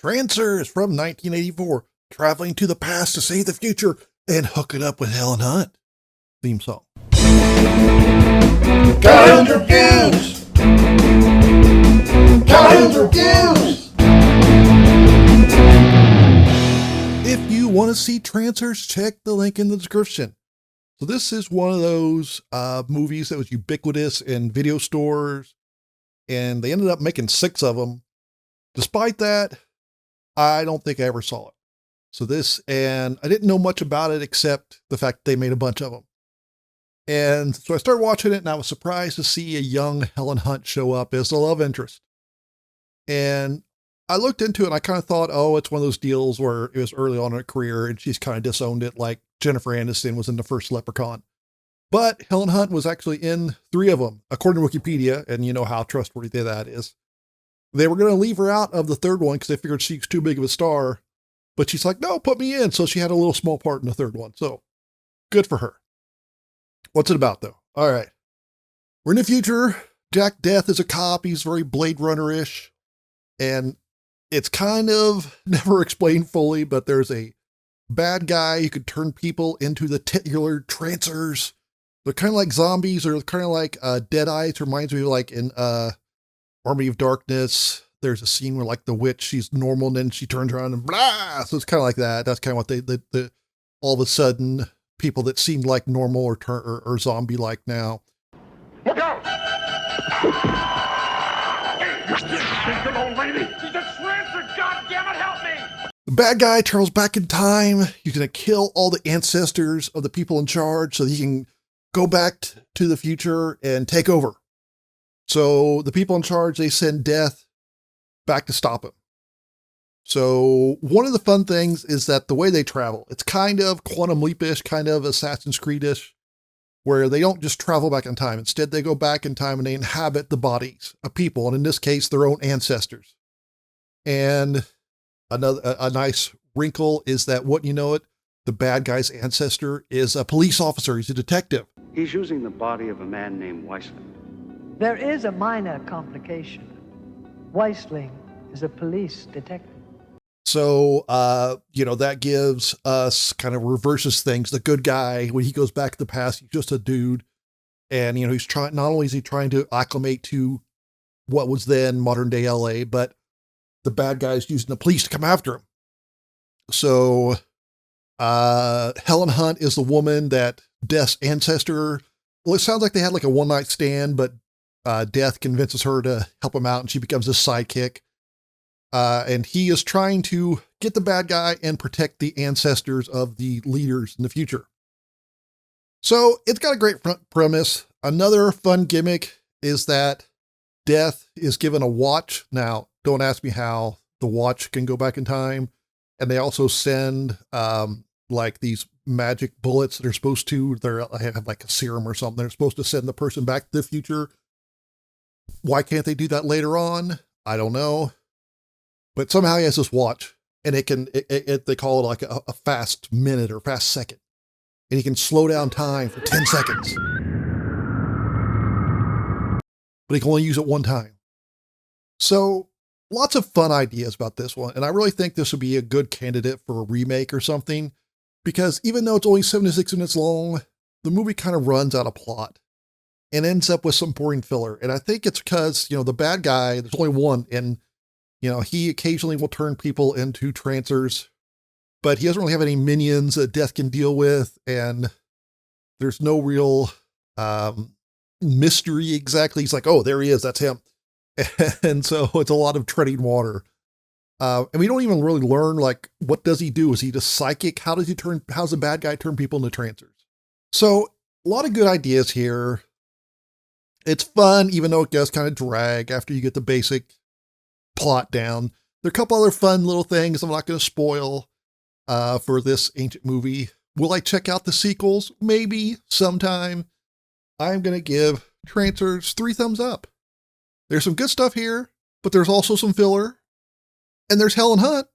Trancers from 1984, traveling to the past to save the future and hook it up with Helen Hunt. Theme song. Cartoons Reviews! Cartoons Reviews! If you want to see Trancers, check the link in the description. So this is one of those movies that was ubiquitous in video stores, and they ended up making 6 of them. Despite that, I don't think I ever saw it. So and I didn't know much about it except the fact that they made a bunch of them. And so I started watching it, and I was surprised to see a young Helen Hunt show up as the love interest. And I looked into it, and I kind of thought, oh, it's one of those deals where it was early on in her career, and she's kind of disowned it like Jennifer Aniston was in the first Leprechaun. But Helen Hunt was actually in 3 of them, according to Wikipedia, and you know how trustworthy that is. They were going to leave her out of the 3rd one because they figured she's too big of a star, but she's like, no, put me in. So she had a little small part in the 3rd one. So good for her. What's it about, though? All right. We're in the future. Deth is a cop. He's very Blade Runner-ish. And it's kind of never explained fully, but there's a bad guy who could turn people into the titular Trancers. They're kind of like zombies, or kind of like Dead Eyes. Reminds me of like in Army of Darkness. There's a scene where like the witch, she's normal, and then she turns around and blah. So it's kind of like that. That's kind of what they all of a sudden, people that seemed like normal or zombie-like now. Look out! Hey, old lady! She's a Trancer! Goddammit, help me! The bad guy travels back in time. He's going to kill all the ancestors of the people in charge so that he can go back to the future and take over. So the people in charge, they send Deth back to stop him. So one of the fun things is that the way they travel, it's kind of Quantum Leap-ish, kind of Assassin's Creed-ish, where they don't just travel back in time. Instead, they go back in time and they inhabit the bodies of people, and in this case, their own ancestors. And a nice wrinkle is that, wouldn't you know it, the bad guy's ancestor is a police officer. He's a detective. He's using the body of a man named Weissling. There is a minor complication. Weissling is a police detective. So, that gives us kind of reverses things. The good guy, when he goes back to the past, he's just a dude. And, he's trying, not only is he trying to acclimate to what was then modern day LA, but the bad guy's using the police to come after him. So, Helen Hunt is the woman that Deth's ancestor, well, it sounds like they had like a one-night stand, but Deth convinces her to help him out, and she becomes his sidekick. And he is trying to get the bad guy and protect the ancestors of the leaders in the future. So it's got a great premise. Another fun gimmick is that Deth is given a watch. Now, don't ask me how the watch can go back in time. And they also send like these magic bullets that are supposed to, they have like a serum or something. They're supposed to send the person back to the future. Why can't they do that later on? I don't know. But somehow he has this watch, and they call it like a fast minute or fast second. And he can slow down time for 10 seconds. But he can only use it one time. So lots of fun ideas about this one. And I really think this would be a good candidate for a remake or something, because even though it's only 76 minutes long, the movie kind of runs out of plot and ends up with some boring filler. And I think it's because, the bad guy, there's only one, and he occasionally will turn people into Trancers, but he doesn't really have any minions that Deth can deal with. And there's no real mystery exactly. He's like, oh, there he is. That's him. And so it's a lot of treading water. And we don't even really learn, like, what does he do? Is he just psychic? How's the bad guy turn people into Trancers? So a lot of good ideas here. It's fun, even though it does kind of drag after you get the basic plot down. There are a couple other fun little things I'm not going to spoil for this ancient movie. Will I check out the sequels? Maybe sometime. I'm going to give Trancers 3 thumbs up. There's some good stuff here, but there's also some filler. And there's Helen Hunt.